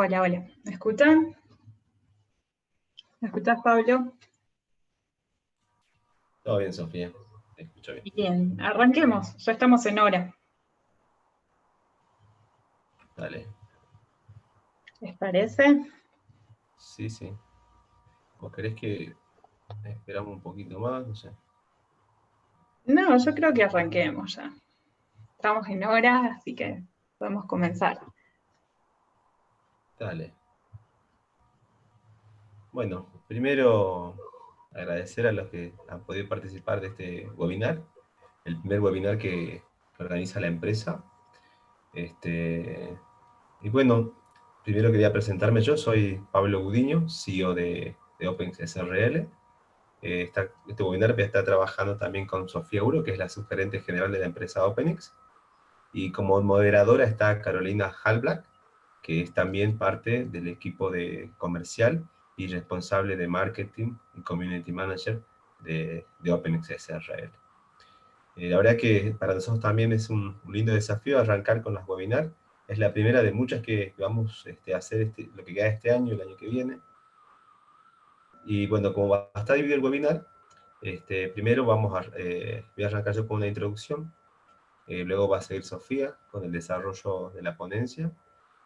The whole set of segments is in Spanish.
Hola, hola. ¿Me escuchan? ¿Me escuchás, Pablo? Todo bien, Sofía. Te escucho bien. Bien, arranquemos. Ya estamos en hora. Dale. ¿Les parece? Sí, sí. ¿Vos querés que esperamos un poquito más? No sé. No, yo creo que arranquemos ya. Estamos en hora, así que podemos comenzar. Dale. Bueno, primero agradecer a los que han podido participar de este webinar. El primer webinar que organiza la empresa. Este, y bueno, primero quería presentarme yo. Soy Pablo Gudiño, CEO de OpenSRL. Este webinar está trabajando también con Sofía Euro, que es la subgerente general de la empresa OpenX. Y como moderadora está Carolina Halblack, que es también parte del equipo de comercial y responsable de marketing y community manager de OpenX SRL. La verdad que para nosotros también es un lindo desafío arrancar con las webinars. Es la primera de muchas que vamos a hacer lo que queda este año, el año que viene. Y bueno, como va a estar dividido el webinar, primero voy a arrancar yo con una introducción. Luego va a seguir Sofía con el desarrollo de la ponencia.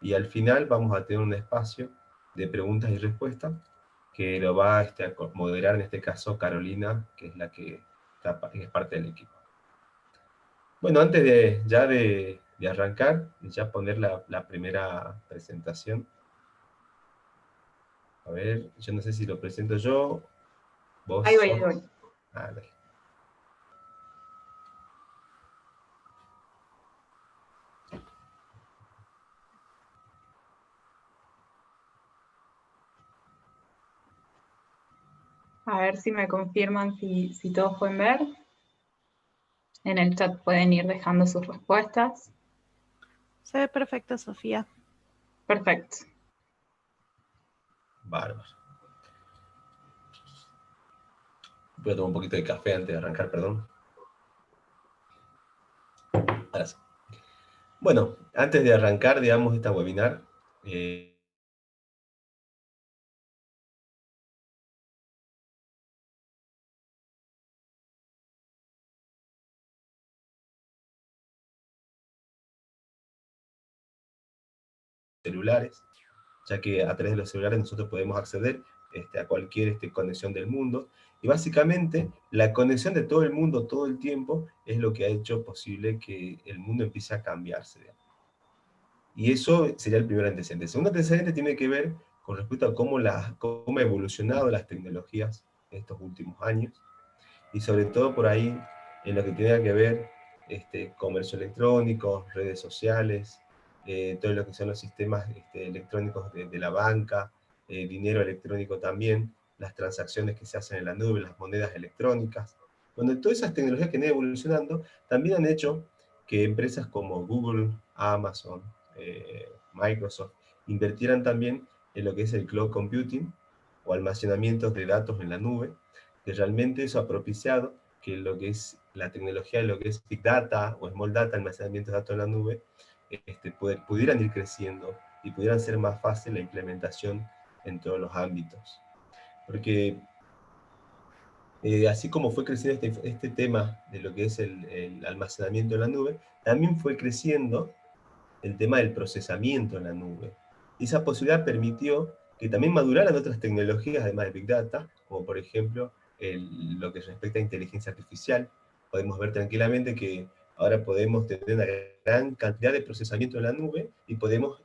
Y al final vamos a tener un espacio de preguntas y respuestas que lo va a moderar en este caso Carolina, que es la que es parte del equipo. Bueno, antes de arrancar, ya poner la primera presentación. A ver, yo no sé si lo presento yo, vos Ahí voy, sos... ahí voy. Ah, dale. A ver si me confirman si todos pueden ver. En el chat pueden ir dejando sus respuestas. Se ve perfecto, Sofía. Perfecto. Bárbaro. Voy a tomar un poquito de café antes de arrancar, perdón. Ahora sí. Bueno, antes de arrancar, digamos, esta webinar, celulares, ya que a través de los celulares nosotros podemos acceder a cualquier conexión del mundo, y básicamente la conexión de todo el mundo todo el tiempo es lo que ha hecho posible que el mundo empiece a cambiarse, digamos. Y eso sería el primer antecedente. El segundo antecedente tiene que ver con respecto a cómo ha evolucionado las tecnologías en estos últimos años, y sobre todo por ahí en lo que tiene que ver comercio electrónico, redes sociales, todo lo que son los sistemas electrónicos de la banca, dinero electrónico también, las transacciones que se hacen en la nube, las monedas electrónicas. Bueno, todas esas tecnologías que han ido evolucionando también han hecho que empresas como Google, Amazon, Microsoft, invirtieran también en lo que es el cloud computing o almacenamientos de datos en la nube, que realmente eso ha propiciado que lo que es la tecnología, lo que es Big Data o Small Data, almacenamiento de datos en la nube, pudieran ir creciendo y pudieran ser más fácil la implementación en todos los ámbitos. Porque así como fue creciendo este tema de lo que es el almacenamiento en la nube, también fue creciendo el tema del procesamiento en la nube. Y esa posibilidad permitió que también maduraran otras tecnologías, además de Big Data, como por ejemplo lo que respecta a inteligencia artificial. Podemos ver tranquilamente que ahora podemos tener una gran cantidad de procesamiento en la nube y podemos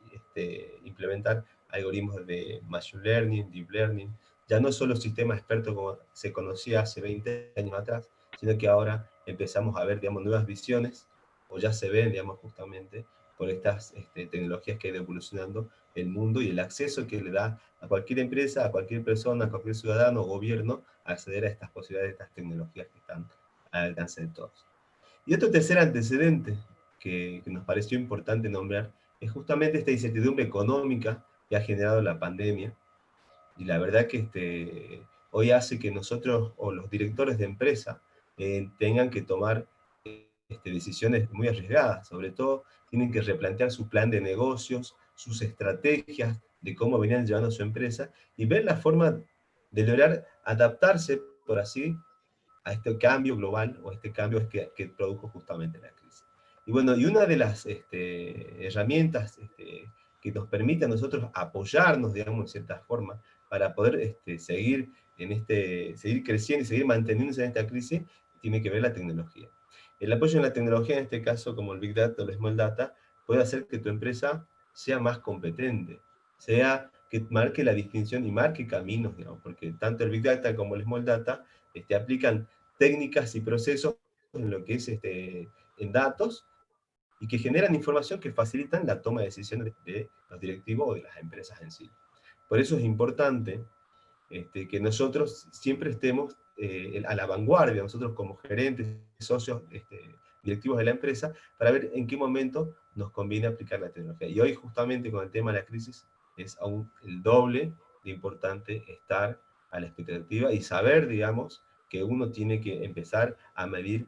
implementar algoritmos de Machine Learning, Deep Learning, ya no solo sistemas expertos como se conocía hace 20 años atrás, sino que ahora empezamos a ver, digamos, nuevas visiones, o ya se ven, digamos, justamente, por estas tecnologías que ha ido evolucionando el mundo y el acceso que le da a cualquier empresa, a cualquier persona, a cualquier ciudadano o gobierno a acceder a estas posibilidades, a estas tecnologías que están al alcance de todos. Y otro tercer antecedente que nos pareció importante nombrar es justamente esta incertidumbre económica que ha generado la pandemia. Y la verdad que hoy hace que nosotros o los directores de empresa tengan que tomar decisiones muy arriesgadas. Sobre todo tienen que replantear su plan de negocios, sus estrategias de cómo venían llevando su empresa, y ver la forma de lograr adaptarse, por así, a este cambio global, o este cambio que produjo justamente la crisis. Y bueno, y una de las herramientas que nos permite a nosotros apoyarnos, digamos, en cierta forma, para poder seguir creciendo y seguir manteniéndose en esta crisis, tiene que ver la tecnología. El apoyo en la tecnología, en este caso, como el Big Data o el Small Data, puede hacer que tu empresa sea más competente, sea que marque la distinción y marque caminos, digamos, porque tanto el Big Data como el Small Data aplican técnicas y procesos en lo que es en datos, y que generan información que facilitan la toma de decisiones de los directivos o de las empresas en sí. Por eso es importante que nosotros siempre estemos a la vanguardia, nosotros como gerentes, socios, directivos de la empresa, para ver en qué momento nos conviene aplicar la tecnología. Y hoy, justamente con el tema de la crisis, es aún el doble de importante estar a la expectativa y saber, digamos, que uno tiene que empezar a medir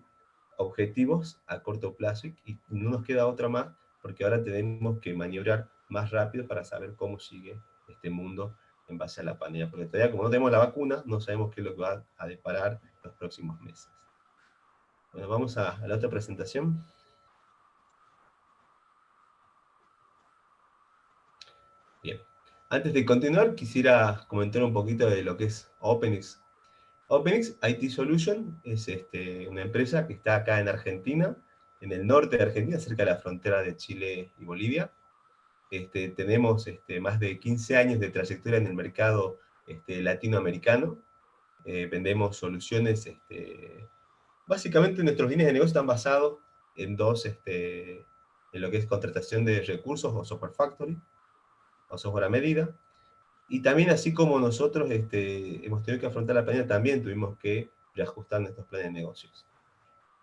objetivos a corto plazo, y no nos queda otra más, porque ahora tenemos que maniobrar más rápido para saber cómo sigue este mundo en base a la pandemia, porque todavía, como no tenemos la vacuna, no sabemos qué es lo que va a deparar los próximos meses. Bueno, vamos a la otra presentación. Bien. Antes de continuar, quisiera comentar un poquito de lo que es OpenX. OpenX IT Solution es una empresa que está acá en Argentina, en el norte de Argentina, cerca de la frontera de Chile y Bolivia. Tenemos más de 15 años de trayectoria en el mercado latinoamericano. Vendemos soluciones, básicamente nuestros líneas de negocio están basados en en lo que es contratación de recursos o software factory, o software a medida, y también así como nosotros hemos tenido que afrontar la pandemia, también tuvimos que reajustar nuestros planes de negocios.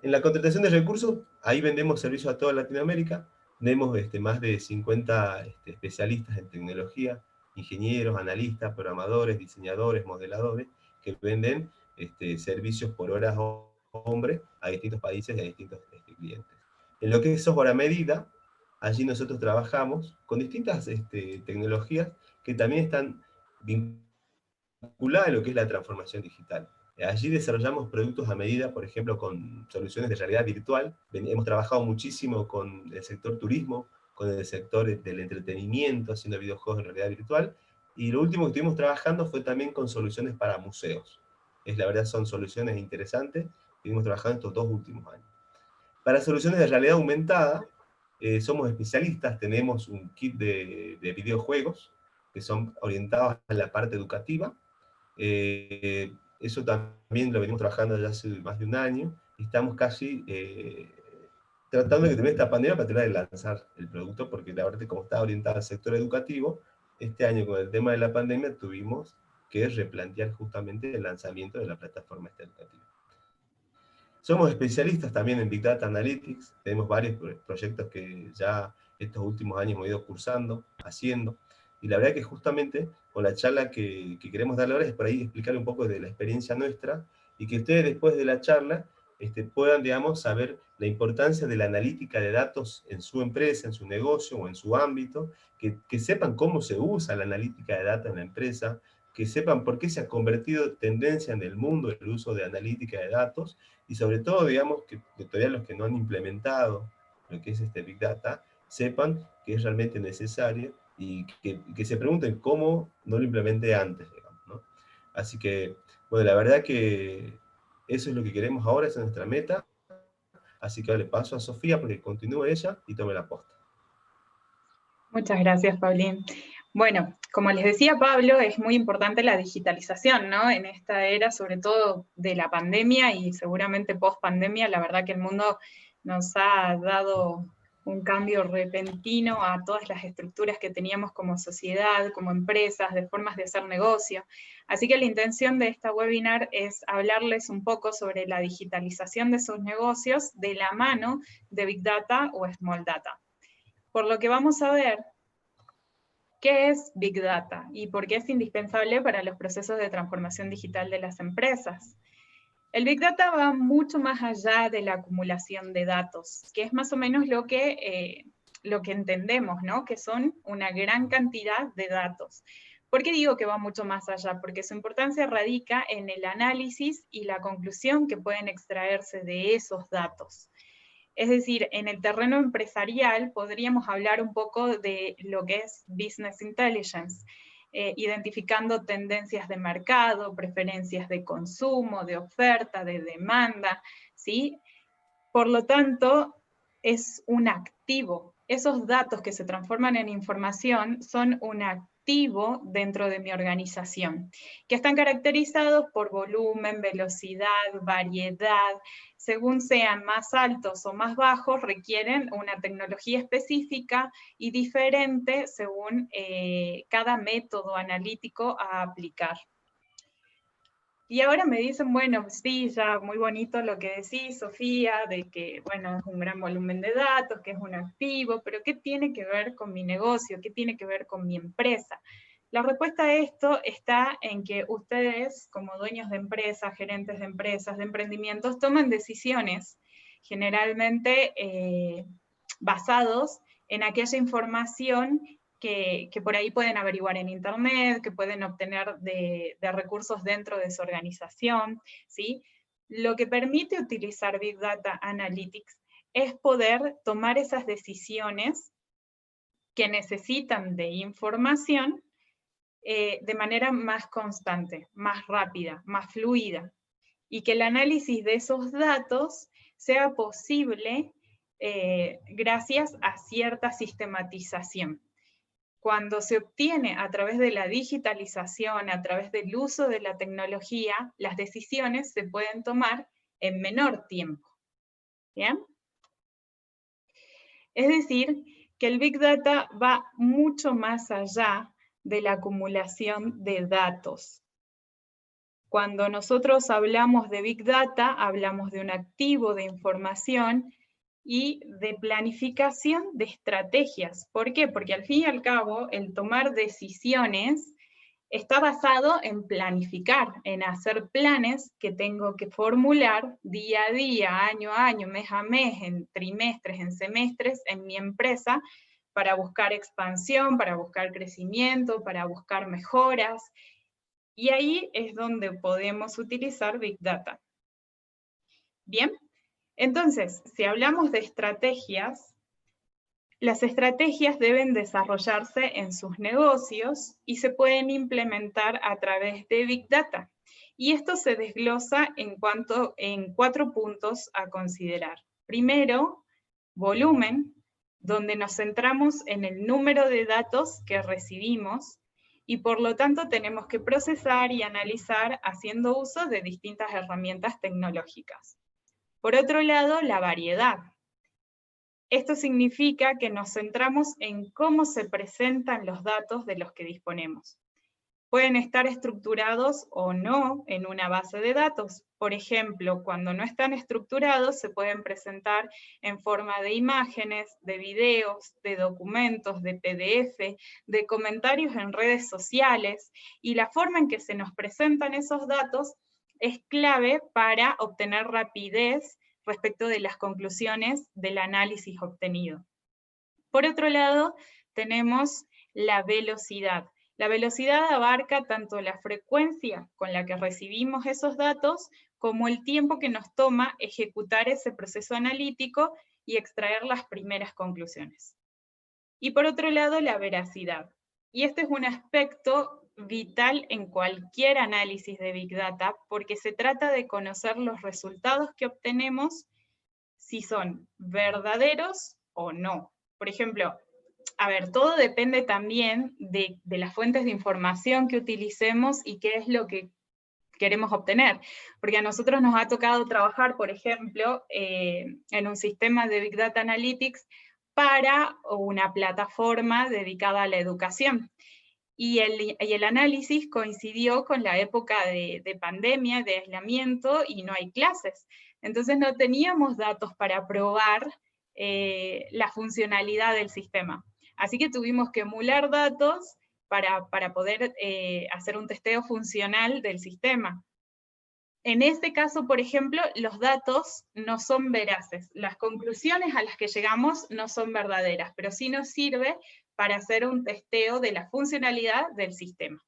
En la contratación de recursos, ahí vendemos servicios a toda Latinoamérica, tenemos más de 50 especialistas en tecnología, ingenieros, analistas, programadores, diseñadores, modeladores, que venden servicios por horas hombre a distintos países y a distintos clientes. En lo que es software a medida, allí nosotros trabajamos con distintas tecnologías que también están vinculadas a lo que es la transformación digital. Allí desarrollamos productos a medida, por ejemplo, con soluciones de realidad virtual. Hemos trabajado muchísimo con el sector turismo, con el sector del entretenimiento, haciendo videojuegos en realidad virtual. Y lo último que estuvimos trabajando fue también con soluciones para museos. La verdad son soluciones interesantes que estuvimos trabajando estos 2 últimos años. Para soluciones de realidad aumentada, somos especialistas, tenemos un kit de videojuegos que son orientados a la parte educativa. Eso también lo venimos trabajando ya hace más de un año, y estamos casi tratando de que termine esta pandemia para tratar de lanzar el producto, porque la verdad es que como está orientado al sector educativo, este año con el tema de la pandemia tuvimos que replantear justamente el lanzamiento de la plataforma educativa. Somos especialistas también en Big Data Analytics, tenemos varios proyectos que ya estos últimos años hemos ido cursando, haciendo, y la verdad que justamente con la charla que queremos darle ahora es por ahí explicar un poco de la experiencia nuestra, y que ustedes después de la charla puedan, digamos, saber la importancia de la analítica de datos en su empresa, en su negocio o en su ámbito, que sepan cómo se usa la analítica de datos en la empresa, que sepan por qué se ha convertido en tendencia en el mundo el uso de analítica de datos, y sobre todo, digamos, que todavía los que no han implementado lo que es Big Data, sepan que es realmente necesario, y que se pregunten cómo no lo implementé antes, digamos, ¿no? Así que, bueno, la verdad que eso es lo que queremos ahora, esa es nuestra meta, así que ahora le paso a Sofía para que continúe ella y tome la posta. Muchas gracias, Paulín. Bueno, como les decía Pablo, es muy importante la digitalización, ¿no? En esta era, sobre todo de la pandemia y seguramente post-pandemia, la verdad que el mundo nos ha dado un cambio repentino a todas las estructuras que teníamos como sociedad, como empresas, de formas de hacer negocio. Así que la intención de esta webinar es hablarles un poco sobre la digitalización de sus negocios de la mano de Big Data o Small Data. Por lo que vamos a ver qué es Big Data y por qué es indispensable para los procesos de transformación digital de las empresas. El Big Data va mucho más allá de la acumulación de datos, que es más o menos lo que lo que entendemos, ¿no? Que son una gran cantidad de datos. ¿Por qué digo que va mucho más allá? Porque su importancia radica en el análisis y la conclusión que pueden extraerse de esos datos. Es decir, en el terreno empresarial podríamos hablar un poco de lo que es business intelligence, identificando tendencias de mercado, preferencias de consumo, de oferta, de demanda, ¿sí? Por lo tanto, es un activo. Esos datos que se transforman en información son un activo dentro de mi organización, que están caracterizados por volumen, velocidad, variedad. Según sean más altos o más bajos, requieren una tecnología específica y diferente según cada método analítico a aplicar. Y ahora me dicen, bueno, sí, ya muy bonito lo que decís, Sofía, de que, bueno, es un gran volumen de datos, que es un activo, pero ¿qué tiene que ver con mi negocio? ¿Qué tiene que ver con mi empresa? La respuesta a esto está en que ustedes, como dueños de empresas, gerentes de empresas, de emprendimientos, toman decisiones generalmente basados en aquella información que por ahí pueden averiguar en internet, que pueden obtener de recursos dentro de su organización, ¿sí? Lo que permite utilizar Big Data Analytics es poder tomar esas decisiones que necesitan de información de manera más constante, más rápida, más fluida, y que el análisis de esos datos sea posible gracias a cierta sistematización. Cuando se obtiene a través de la digitalización, a través del uso de la tecnología, las decisiones se pueden tomar en menor tiempo. ¿Bien? Es decir, que el Big Data va mucho más allá de la acumulación de datos. Cuando nosotros hablamos de Big Data, hablamos de un activo de información y de planificación de estrategias. ¿Por qué? Porque al fin y al cabo, el tomar decisiones está basado en planificar, en hacer planes que tengo que formular día a día, año a año, mes a mes, en trimestres, en semestres, en mi empresa, para buscar expansión, para buscar crecimiento, para buscar mejoras. Y ahí es donde podemos utilizar Big Data. Bien. Entonces, si hablamos de estrategias, las estrategias deben desarrollarse en sus negocios y se pueden implementar a través de Big Data. Y esto se desglosa en 4 puntos a considerar. Primero, volumen, donde nos centramos en el número de datos que recibimos y por lo tanto tenemos que procesar y analizar haciendo uso de distintas herramientas tecnológicas. Por otro lado, la variedad. Esto significa que nos centramos en cómo se presentan los datos de los que disponemos. Pueden estar estructurados o no en una base de datos. Por ejemplo, cuando no están estructurados, se pueden presentar en forma de imágenes, de videos, de documentos, de PDF, de comentarios en redes sociales, y la forma en que se nos presentan esos datos es clave para obtener rapidez respecto de las conclusiones del análisis obtenido. Por otro lado, tenemos la velocidad. La velocidad abarca tanto la frecuencia con la que recibimos esos datos, como el tiempo que nos toma ejecutar ese proceso analítico y extraer las primeras conclusiones. Y por otro lado, la veracidad. Y este es un aspecto vital en cualquier análisis de Big Data, porque se trata de conocer los resultados que obtenemos, si son verdaderos o no. Por ejemplo, a ver, todo depende también de las fuentes de información que utilicemos y qué es lo que queremos obtener. Porque a nosotros nos ha tocado trabajar, por ejemplo, en un sistema de Big Data Analytics para una plataforma dedicada a la educación. Y el análisis coincidió con la época de pandemia, de aislamiento, y no hay clases. Entonces no teníamos datos para probar la funcionalidad del sistema. Así que tuvimos que emular datos para poder hacer un testeo funcional del sistema. En este caso, por ejemplo, los datos no son veraces. Las conclusiones a las que llegamos no son verdaderas, pero sí nos sirve para hacer un testeo de la funcionalidad del sistema.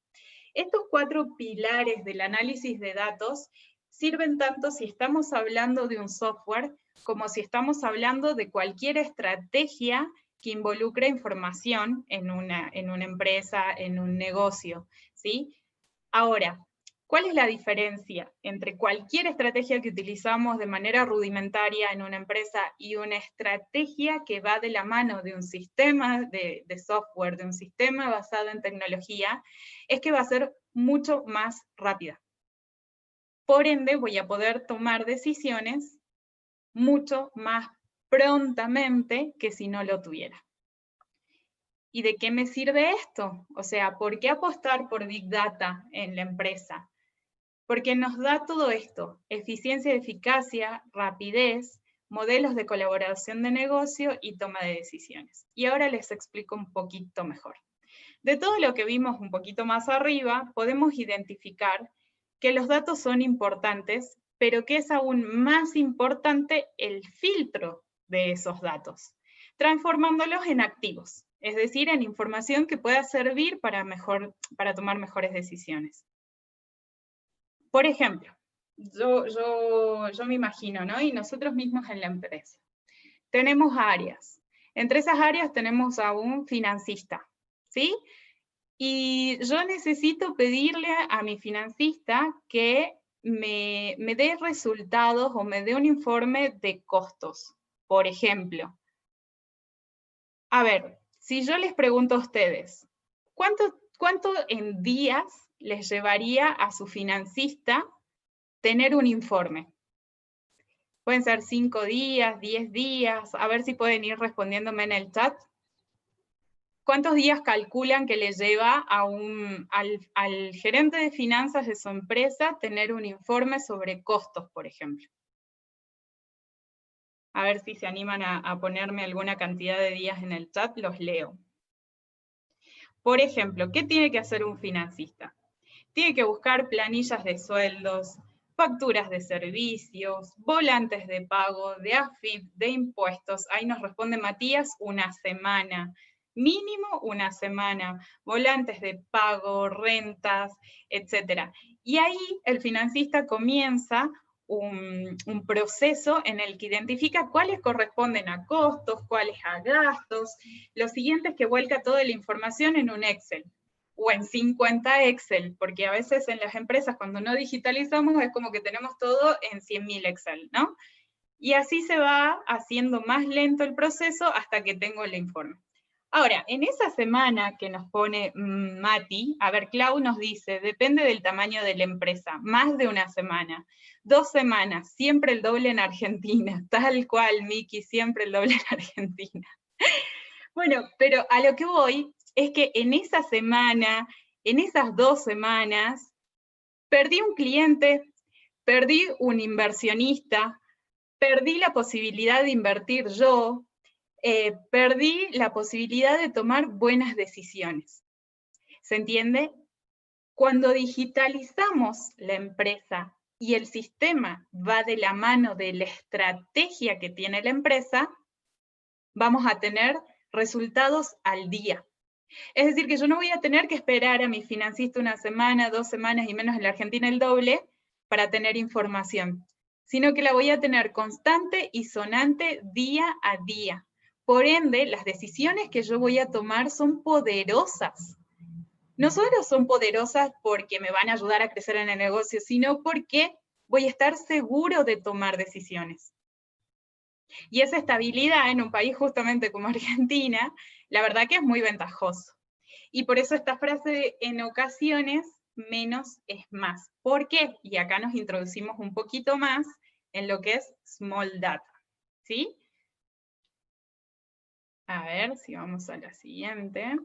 Estos 4 pilares del análisis de datos sirven tanto si estamos hablando de un software como si estamos hablando de cualquier estrategia que involucre información en una empresa, en un negocio, ¿sí? Ahora, ¿cuál es la diferencia entre cualquier estrategia que utilizamos de manera rudimentaria en una empresa y una estrategia que va de la mano de un sistema de software, de un sistema basado en tecnología? Es que va a ser mucho más rápida. Por ende, voy a poder tomar decisiones mucho más prontamente que si no lo tuviera. ¿Y de qué me sirve esto? O sea, ¿por qué apostar por Big Data en la empresa? Porque nos da todo esto: eficiencia y eficacia, rapidez, modelos de colaboración de negocio y toma de decisiones. Y ahora les explico un poquito mejor. De todo lo que vimos un poquito más arriba, podemos identificar que los datos son importantes, pero que es aún más importante el filtro de esos datos, transformándolos en activos, es decir, en información que pueda servir para tomar mejores decisiones. Por ejemplo, yo me imagino, ¿no? Y nosotros mismos en la empresa. Tenemos áreas. Entre esas áreas tenemos a un financista, ¿sí? Y yo necesito pedirle a mi financista que me dé resultados o me dé un informe de costos, por ejemplo. A ver, si yo les pregunto a ustedes, ¿cuánto en días les llevaría a su financista tener un informe? Pueden ser 5 días, 10 días, a ver si pueden ir respondiéndome en el chat. ¿Cuántos días calculan que le lleva al gerente de finanzas de su empresa tener un informe sobre costos, por ejemplo? A ver si se animan a ponerme alguna cantidad de días en el chat, los leo. Por ejemplo, ¿qué tiene que hacer un financista? Tiene que buscar planillas de sueldos, facturas de servicios, volantes de pago, de AFIP, de impuestos. Ahí nos responde Matías, una semana. Mínimo una semana, volantes de pago, rentas, etc. Y ahí el financista comienza un proceso en el que identifica cuáles corresponden a costos, cuáles a gastos. Lo siguiente es que vuelca toda la información en un Excel o en 50 Excel, porque a veces en las empresas cuando no digitalizamos es como que tenemos todo en 100.000 Excel, ¿no? Y así se va haciendo más lento el proceso hasta que tengo el informe. Ahora, en esa semana que nos pone Mati, a ver, Clau nos dice, depende del tamaño de la empresa, más de una semana, 2 semanas, siempre el doble en Argentina, tal cual, Miki, siempre el doble en Argentina. Bueno, pero a lo que voy es que en esa semana, en esas 2 semanas, perdí un cliente, perdí un inversionista, perdí la posibilidad de invertir yo, perdí la posibilidad de tomar buenas decisiones. ¿Se entiende? Cuando digitalizamos la empresa y el sistema va de la mano de la estrategia que tiene la empresa, vamos a tener resultados al día. Es decir, que yo no voy a tener que esperar a mi financista una semana, 2 semanas y menos en la Argentina el doble para tener información, sino que la voy a tener constante y sonante día a día. Por ende, las decisiones que yo voy a tomar son poderosas. No solo son poderosas porque me van a ayudar a crecer en el negocio, sino porque voy a estar seguro de tomar decisiones. Y esa estabilidad en un país justamente como Argentina, la verdad que es muy ventajoso. Y por eso esta frase en ocasiones, menos es más. ¿Por qué? Y acá nos introducimos un poquito más en lo que es Small Data, ¿sí? A ver si vamos a la siguiente.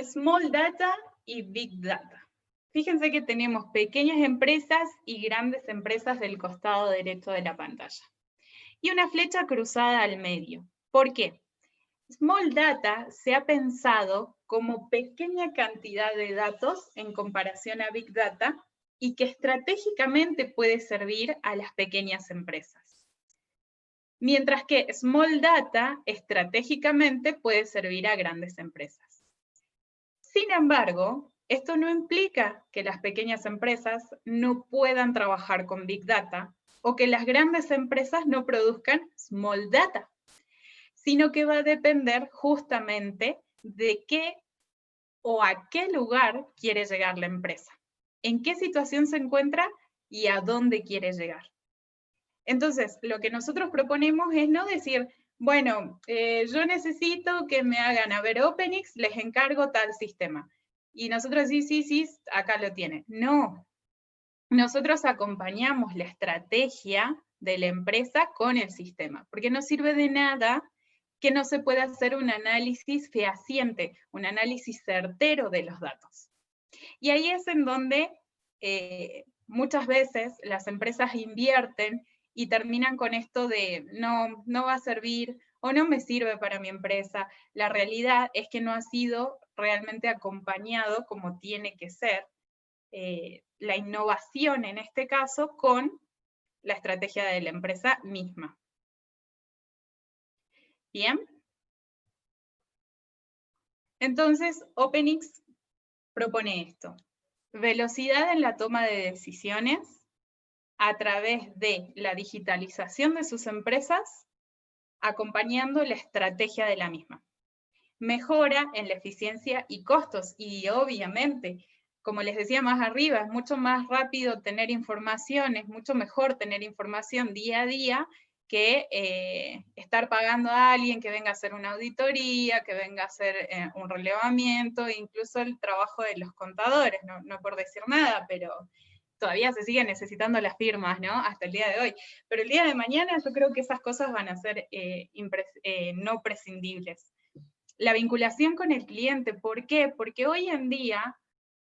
Small Data y Big Data. Fíjense que tenemos pequeñas empresas y grandes empresas del costado derecho de la pantalla. Y una flecha cruzada al medio. ¿Por qué? Small Data se ha pensado como pequeña cantidad de datos en comparación a Big Data y que estratégicamente puede servir a las pequeñas empresas. Mientras que Small Data estratégicamente puede servir a grandes empresas. Sin embargo, esto no implica que las pequeñas empresas no puedan trabajar con Big Data o que las grandes empresas no produzcan Small Data, sino que va a depender justamente de qué o a qué lugar quiere llegar la empresa, en qué situación se encuentra y a dónde quiere llegar. Entonces, lo que nosotros proponemos es no decir, bueno, yo necesito que me hagan, a ver, OpenX, les encargo tal sistema. Y nosotros sí, acá lo tienen. No, nosotros acompañamos la estrategia de la empresa con el sistema, porque no sirve de nada que no se pueda hacer un análisis fehaciente, un análisis certero de los datos. Y ahí es en donde muchas veces las empresas invierten y terminan con esto de no va a servir o no me sirve para mi empresa. La realidad es que no ha sido realmente acompañado como tiene que ser la innovación en este caso con la estrategia de la empresa misma. Bien. Entonces, OpenX propone esto: velocidad en la toma de decisiones a través de la digitalización de sus empresas, acompañando la estrategia de la misma. Mejora en la eficiencia y costos, y obviamente, como les decía más arriba, es mucho más rápido tener información, es mucho mejor tener información día a día que estar pagando a alguien que venga a hacer una auditoría, que venga a hacer un relevamiento, incluso el trabajo de los contadores, no por decir nada, pero todavía se siguen necesitando las firmas, ¿no? Hasta el día de hoy. Pero el día de mañana yo creo que esas cosas van a ser no prescindibles. La vinculación con el cliente, ¿por qué? Porque hoy en día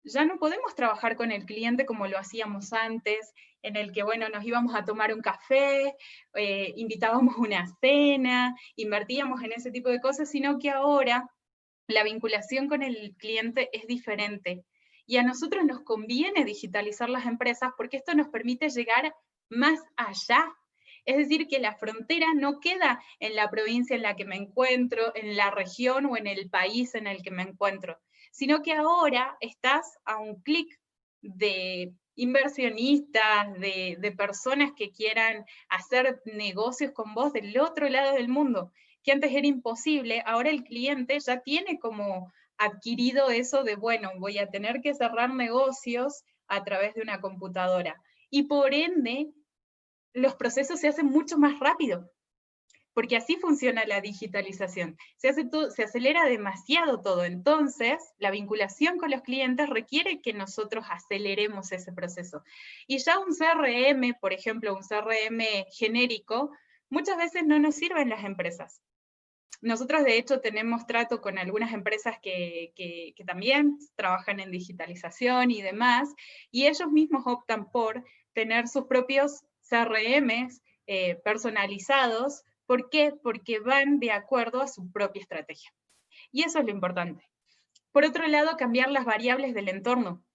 ya no podemos trabajar con el cliente como lo hacíamos antes, en el que, bueno, nos íbamos a tomar un café, invitábamos una cena, invertíamos en ese tipo de cosas, sino que ahora la vinculación con el cliente es diferente. Y a nosotros nos conviene digitalizar las empresas porque esto nos permite llegar más allá. Es decir, que la frontera no queda en la provincia en la que me encuentro, en la región o en el país en el que me encuentro, sino que ahora estás a un clic de inversionistas, de personas que quieran hacer negocios con vos del otro lado del mundo, que antes era imposible. Ahora el cliente ya tiene como adquirido eso de, bueno, voy a tener que cerrar negocios a través de una computadora. Y por ende, los procesos se hacen mucho más rápido, porque así funciona la digitalización. Se acelera demasiado todo, entonces la vinculación con los clientes requiere que nosotros aceleremos ese proceso. Y ya un CRM, por ejemplo, un CRM genérico, muchas veces no nos sirven las empresas. Nosotros, de hecho, tenemos trato con algunas empresas que también trabajan en digitalización y demás, y ellos mismos optan por tener sus propios CRMs personalizados. ¿Por qué? Porque van de acuerdo a su propia estrategia. Y eso es lo importante. Por otro lado, cambiar las variables del entorno.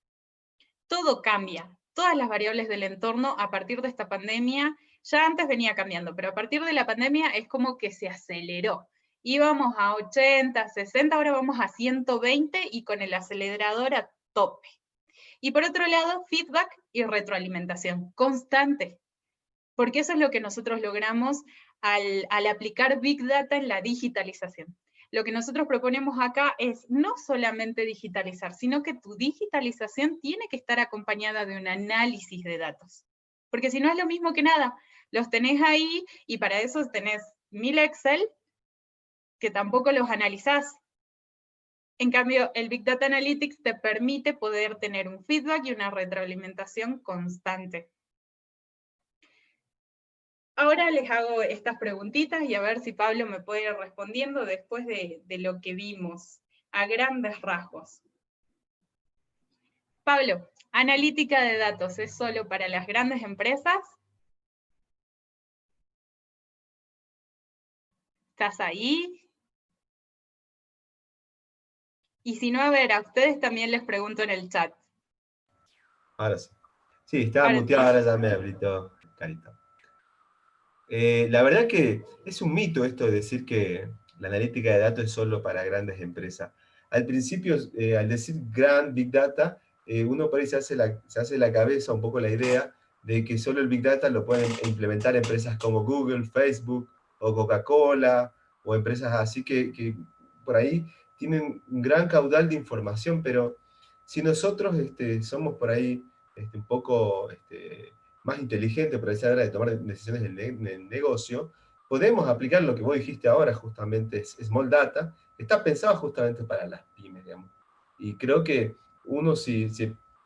Todo cambia. Todas las variables del entorno a partir de esta pandemia, ya antes venía cambiando, pero a partir de la pandemia es como que se aceleró. Íbamos a 80, 60, ahora vamos a 120 y con el acelerador a tope. Y por otro lado, feedback y retroalimentación constante, porque eso es lo que nosotros logramos al aplicar Big Data en la digitalización. Lo que nosotros proponemos acá es no solamente digitalizar, sino que tu digitalización tiene que estar acompañada de un análisis de datos. Porque si no es lo mismo que nada, los tenés ahí y para eso tenés 1000 Excel que tampoco los analizás. En cambio, el Big Data Analytics te permite poder tener un feedback y una retroalimentación constante. Ahora les hago estas preguntitas y a ver si Pablo me puede ir respondiendo después de lo que vimos a grandes rasgos. Pablo, ¿analítica de datos es solo para las grandes empresas? ¿Estás ahí? Y si no, a ver, a ustedes también les pregunto en el chat. Ahora sí. Sí, estaba Ahora muteado, sí. ahora ya me habilitó carita. La verdad que es un mito esto de decir que la analítica de datos es solo para grandes empresas. Al principio, al decir gran Big Data, uno por ahí se hace la cabeza un poco la idea de que solo el Big Data lo pueden implementar empresas como Google, Facebook o Coca-Cola, o empresas así que por ahí tienen un gran caudal de información, pero si nosotros somos por ahí un poco más inteligentes para esa hora de tomar decisiones en el negocio, podemos aplicar lo que vos dijiste ahora, justamente, es Small Data, que está pensado justamente para las pymes, digamos. Y creo que uno,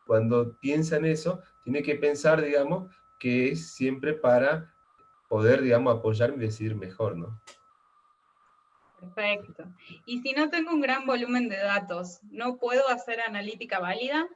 cuando piensa en eso, tiene que pensar, digamos, que es siempre para poder, digamos, apoyar y decidir mejor, ¿no? Perfecto. Y si no tengo un gran volumen de datos, ¿no puedo hacer analítica válida?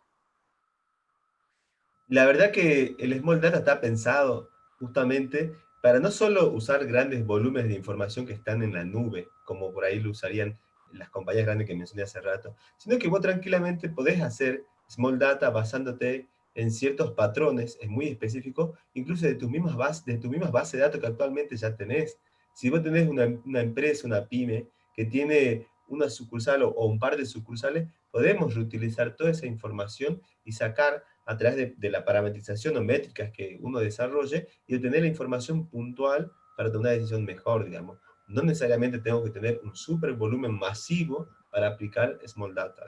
La verdad que el Small Data está pensado justamente para no solo usar grandes volúmenes de información que están en la nube, como por ahí lo usarían las compañías grandes que mencioné hace rato, sino que vos tranquilamente podés hacer Small Data basándote en ciertos patrones muy específicos, incluso de tus mismas bases de datos que actualmente ya tenés. Si vos tenés una empresa, una pyme, que tiene una sucursal o un par de sucursales, podemos reutilizar toda esa información y sacar a través de la parametrización o métricas que uno desarrolle y obtener la información puntual para tomar una decisión mejor, digamos. No necesariamente tengo que tener un super volumen masivo para aplicar Small Data.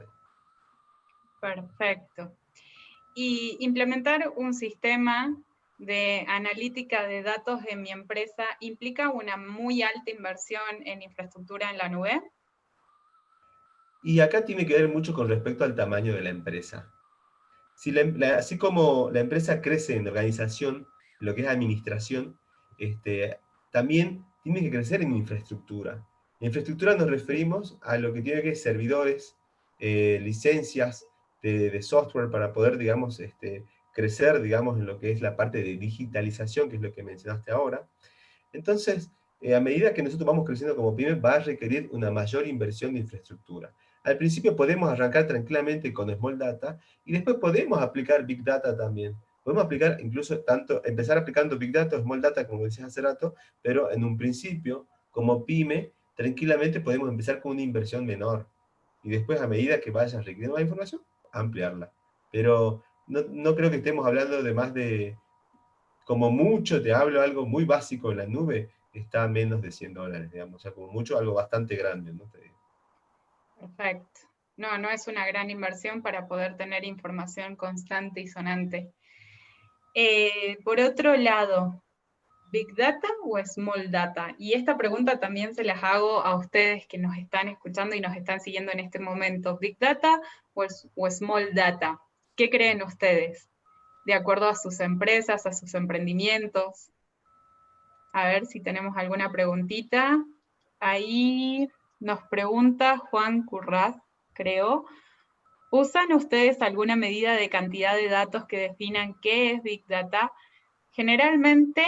Perfecto. Y implementar un sistema de analítica de datos en mi empresa implica una muy alta inversión en infraestructura en la nube. Y acá tiene que ver mucho con respecto al tamaño de la empresa. Si así como la empresa crece en organización, lo que es administración, también tiene que crecer en infraestructura. En infraestructura nos referimos a lo que tiene que ver servidores, licencias de software para poder, digamos, crecer, digamos, en lo que es la parte de digitalización, que es lo que mencionaste ahora. Entonces, a medida que nosotros vamos creciendo como pyme, va a requerir una mayor inversión de infraestructura. Al principio podemos arrancar tranquilamente con Small Data y después podemos aplicar Big Data también. Podemos aplicar incluso empezar aplicando Big Data o Small Data, como decías hace rato, pero en un principio, como pyme, tranquilamente podemos empezar con una inversión menor. Y después, a medida que vayas requiriendo más información, ampliarla. Pero no creo que estemos hablando de más de, como mucho te hablo algo muy básico en la nube, está a menos de $100, digamos. O sea, como mucho algo bastante grande, ¿no? Te digo. Perfecto. No, no es una gran inversión para poder tener información constante y sonante. Por otro lado, ¿Big Data o Small Data? Y esta pregunta también se las hago a ustedes que nos están escuchando y nos están siguiendo en este momento. ¿Big Data o Small Data? ¿Qué creen ustedes? De acuerdo a sus empresas, a sus emprendimientos. A ver si tenemos alguna preguntita. Ahí nos pregunta Juan Curraz, creo. ¿Usan ustedes alguna medida de cantidad de datos que definan qué es Big Data? Generalmente,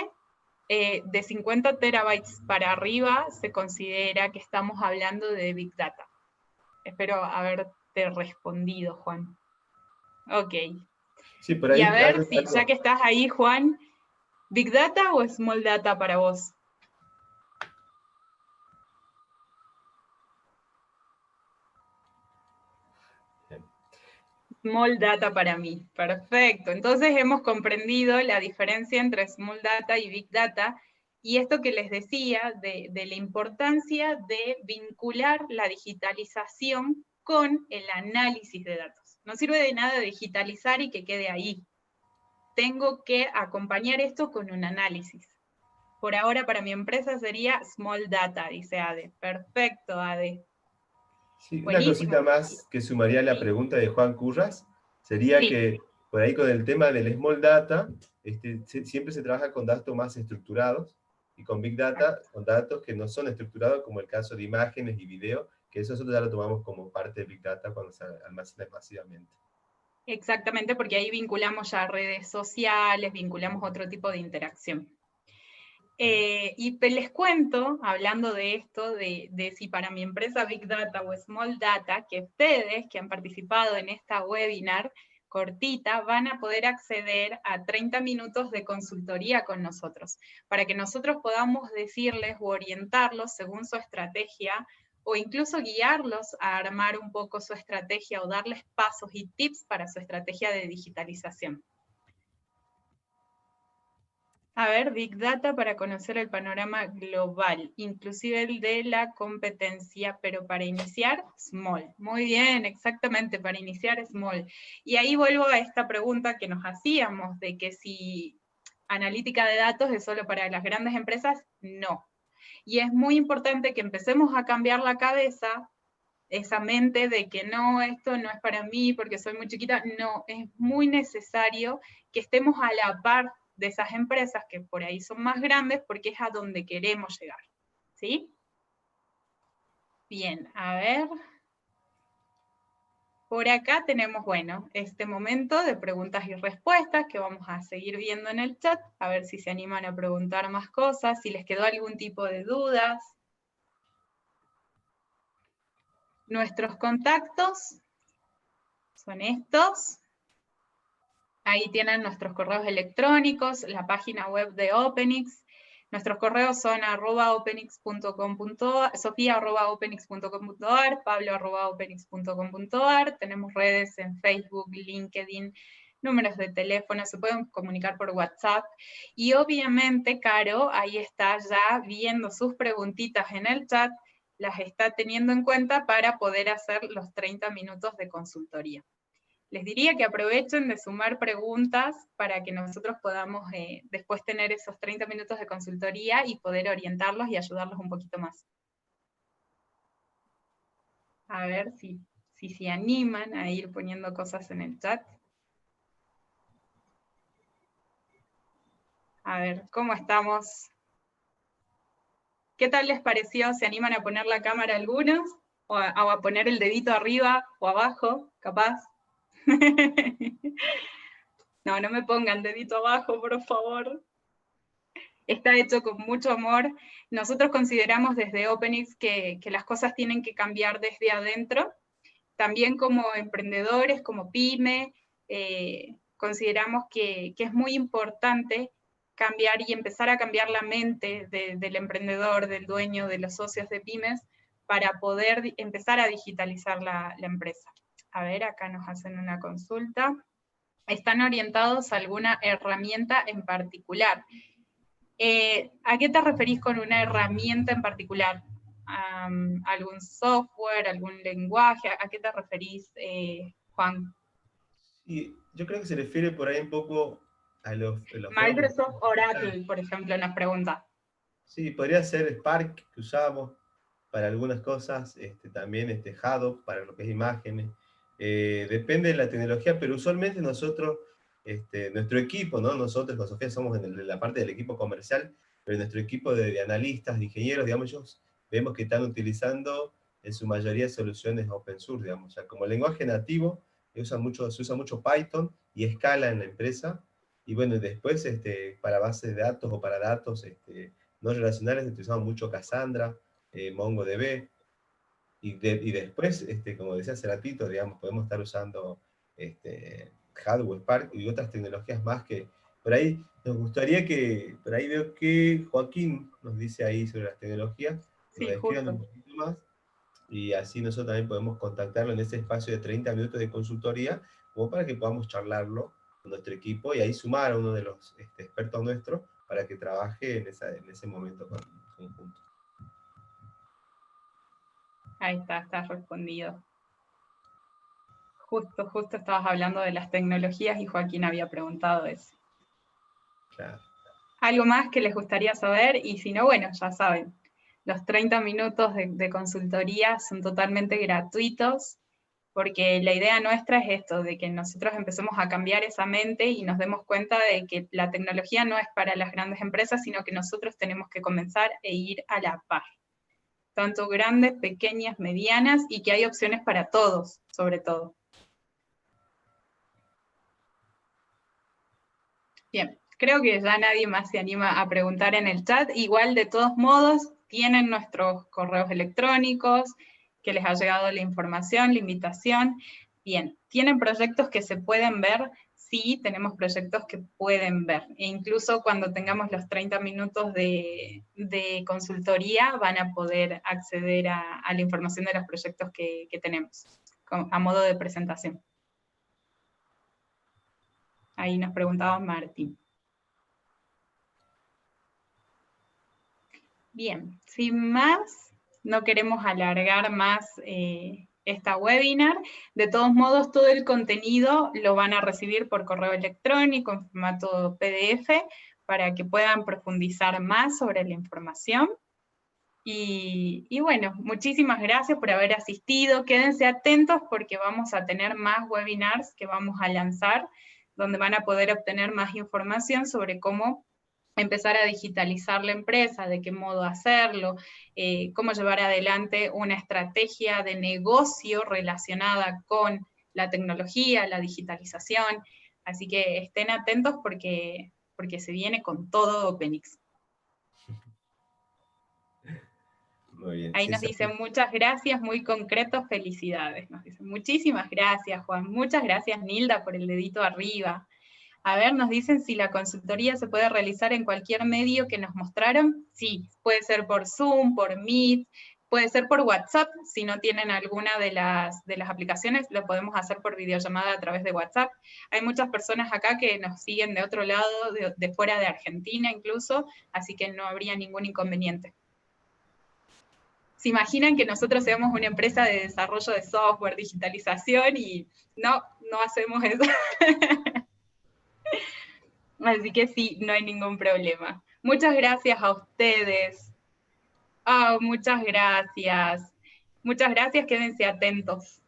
de 50 terabytes para arriba se considera que estamos hablando de Big Data. Espero haberte respondido, Juan. Ok. Sí, por Y ahí a ver, si ya que estás ahí, Juan, ¿Big Data o Small Data para vos? Small Data para mí. Perfecto. Entonces hemos comprendido la diferencia entre Small Data y Big Data, y esto que les decía de la importancia de vincular la digitalización con el análisis de datos. No sirve de nada digitalizar y que quede ahí. Tengo que acompañar esto con un análisis. Por ahora para mi empresa sería Small Data, dice Ade. Perfecto, Ade. Sí, una Buenísimo. cosita más que sumaría a la pregunta de Juan Curras, sería que por ahí con el tema del Small Data, siempre se trabaja con datos más estructurados, y con Big Data, con datos que no son estructurados, como el caso de imágenes y video, que eso nosotros ya lo tomamos como parte de Big Data cuando se almacena masivamente. Exactamente, porque ahí vinculamos ya redes sociales, vinculamos otro tipo de interacción. Y les cuento, hablando de esto, de si para mi empresa Big Data o Small Data, que ustedes que han participado en esta webinar cortita van a poder acceder a 30 minutos de consultoría con nosotros, para que nosotros podamos decirles o orientarlos según su estrategia, o incluso guiarlos a armar un poco su estrategia o darles pasos y tips para su estrategia de digitalización. A ver, Big Data para conocer el panorama global, inclusive el de la competencia, pero para iniciar, Small. Muy bien, exactamente, para iniciar, Small. Y ahí vuelvo a esta pregunta que nos hacíamos, de que si analítica de datos es solo para las grandes empresas, no. Y es muy importante que empecemos a cambiar la cabeza, esa mente de que no, esto no es para mí porque soy muy chiquita. No, es muy necesario que estemos a la par de esas empresas que por ahí son más grandes, porque es a donde queremos llegar, ¿sí? Bien, a ver. Por acá tenemos, bueno, este momento de preguntas y respuestas que vamos a seguir viendo en el chat, a ver si se animan a preguntar más cosas, si les quedó algún tipo de dudas. Nuestros contactos son estos. Ahí tienen nuestros correos electrónicos, la página web de OpenX. Nuestros correos son @openx.com.ar, sofia@openx.com.ar, pablo@openx.com.ar. Tenemos redes en Facebook, LinkedIn, números de teléfono, se pueden comunicar por WhatsApp. Y obviamente, Caro, ahí está ya viendo sus preguntitas en el chat, las está teniendo en cuenta para poder hacer los 30 minutos de consultoría. Les diría que aprovechen de sumar preguntas para que nosotros podamos después tener esos 30 minutos de consultoría y poder orientarlos y ayudarlos un poquito más. A ver si se animan a ir poniendo cosas en el chat. A ver, ¿cómo estamos? ¿Qué tal les pareció? ¿Se animan a poner la cámara algunos? ¿O a poner el dedito arriba o abajo, capaz? No, no me pongan dedito abajo, por favor. Está hecho con mucho amor. Nosotros consideramos desde OpenX que las cosas tienen que cambiar desde adentro. También como emprendedores, como pyme, consideramos que es muy importante cambiar y empezar a cambiar la mente del emprendedor, del dueño, de los socios de pymes, para poder empezar a digitalizar la empresa. A ver, acá nos hacen una consulta. ¿Están orientados a alguna herramienta en particular? ¿A qué te referís con una herramienta en particular? ¿Algún software, algún lenguaje? ¿A qué te referís, Juan? Y yo creo que se refiere por ahí un poco a los frameworks. Microsoft Oracle, por ejemplo, nos pregunta. Sí, podría ser Spark, que usamos para algunas cosas, también Hadoop para lo que es imágenes. Depende de la tecnología, pero usualmente nosotros, nuestro equipo, ¿no? Nosotros con Sofía somos en la parte del equipo comercial, pero nuestro equipo de analistas, de ingenieros, digamos, ellos vemos que están utilizando en su mayoría soluciones open source, digamos. O sea, como lenguaje nativo, se usa mucho Python y Scala en la empresa. Y bueno, después para bases de datos o para datos no relacionales utilizamos mucho Cassandra, MongoDB, y después, como decía hace ratito, digamos, podemos estar usando Hadoop, Spark y otras tecnologías más que por ahí nos gustaría que, por ahí veo que Joaquín nos dice ahí sobre las tecnologías, nos Sí, describan justo. un poquito más, y así nosotros también podemos contactarlo en ese espacio de 30 minutos de consultoría, como para que podamos charlarlo con nuestro equipo y ahí sumar a uno de los expertos nuestros para que trabaje en ese momento conjunto. Ahí está respondido. Justo estabas hablando de las tecnologías y Joaquín había preguntado eso. Claro. ¿Algo más que les gustaría saber? Y si no, bueno, ya saben, los 30 minutos de consultoría son totalmente gratuitos, porque la idea nuestra es esto, de que nosotros empecemos a cambiar esa mente y nos demos cuenta de que la tecnología no es para las grandes empresas, sino que nosotros tenemos que comenzar e ir a la par. Tanto grandes, pequeñas, medianas, y que hay opciones para todos, sobre todo. Bien, Creo que ya nadie más se anima a preguntar en el chat. Igual, de todos modos, tienen nuestros correos electrónicos, que les ha llegado la información, la invitación. Bien, ¿tienen proyectos que se pueden ver? Sí, tenemos proyectos que pueden ver. E incluso cuando tengamos los 30 minutos de consultoría, van a poder acceder a la información de los proyectos que tenemos, a modo de presentación. Ahí nos preguntaba Martín. Bien, sin más, no queremos alargar más esta webinar. De todos modos, todo el contenido lo van a recibir por correo electrónico en formato PDF para que puedan profundizar más sobre la información. Y bueno, muchísimas gracias por haber asistido. Quédense atentos porque vamos a tener más webinars que vamos a lanzar, donde van a poder obtener más información sobre cómo empezar a digitalizar la empresa, de qué modo hacerlo, cómo llevar adelante una estrategia de negocio relacionada con la tecnología, la digitalización. Así que estén atentos porque se viene con todo OpenX. Muy bien. Ahí Sí, nos Sofía. dicen muchas gracias, muy concretos, felicidades. Nos dicen muchísimas gracias, Juan. Muchas gracias, Nilda, por el dedito arriba. A ver, nos dicen si la consultoría se puede realizar en cualquier medio que nos mostraron. Sí, puede ser por Zoom, por Meet, puede ser por WhatsApp. Si no tienen alguna de las aplicaciones, lo podemos hacer por videollamada a través de WhatsApp. Hay muchas personas acá que nos siguen de otro lado, de fuera de Argentina incluso, así que no habría ningún inconveniente. ¿Se imaginan que nosotros seamos una empresa de desarrollo de software, digitalización, y no hacemos eso? Así que sí, no hay ningún problema. Muchas gracias a ustedes. Oh, muchas gracias. Muchas gracias, quédense atentos.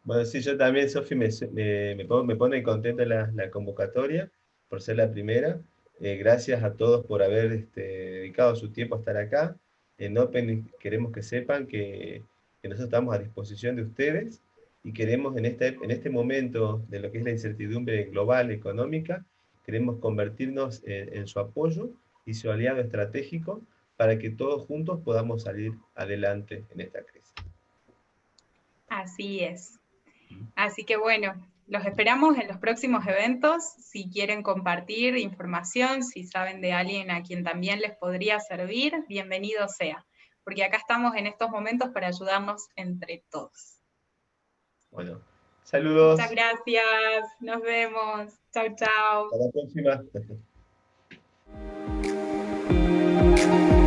Bueno, sí, yo también, Sofi, me pone contenta la convocatoria por ser la primera. Gracias a todos por haber dedicado su tiempo a estar acá. En Open queremos que sepan que nosotros estamos a disposición de ustedes y queremos en este momento de lo que es la incertidumbre global económica, queremos convertirnos en su apoyo y su aliado estratégico para que todos juntos podamos salir adelante en esta crisis. Así es. Así que bueno, los esperamos en los próximos eventos. Si quieren compartir información, si saben de alguien a quien también les podría servir, bienvenido sea. Porque acá estamos en estos momentos para ayudarnos entre todos. Bueno, saludos. Muchas gracias. Nos vemos. Chau, chau. Hasta la próxima.